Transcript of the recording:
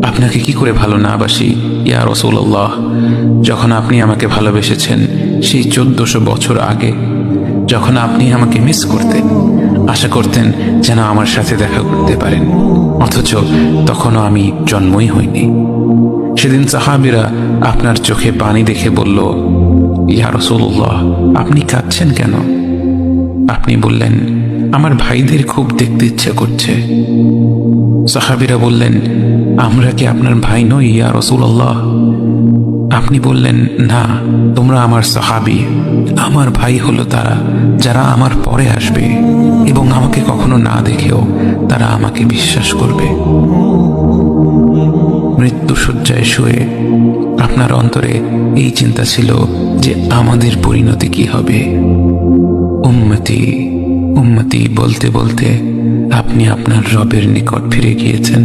আপনাকে কি করে ভালো না বাসি ইয়া রাসূলুল্লাহ। যখন আপনি আমাকে ভালোবেসেছেন সেই 1400 বছর আগে, যখন আপনি আমাকে মিস করতেন, আশা করতেন যেন আমার সাথে দেখা করতে পারেন, অথচ তখনও আমি জন্মই হইনি। সেদিন সাহাবীরা আপনার চোখে পানি দেখে বলল, ইয়া রাসূলুল্লাহ, আপনি কাঁদছেন কেন? আপনি বললেন, আমার ভাইদের খুব দেখতে ইচ্ছে করছে। সাহাবীরা বললেন, আমরা কি আপনার ভাই নই ইয়া রাসূলুল্লাহ? আপনি বললেন, না, তোমরা আমার সাহাবী। আমার ভাই হলো তারা যারা আমার পরে আসবে এবং আমাকে কখনো না দেখেও তারা আমাকে বিশ্বাস করবে। মৃত্যু শয্যায় শুয়ে আপনার অন্তরে এই চিন্তা ছিল যে আমাদের পরিণতি কি হবে। উম্মতি উম্মতি বলতে বলতে আপনি আপনার রবের নিকট ফিরে গিয়েছেন।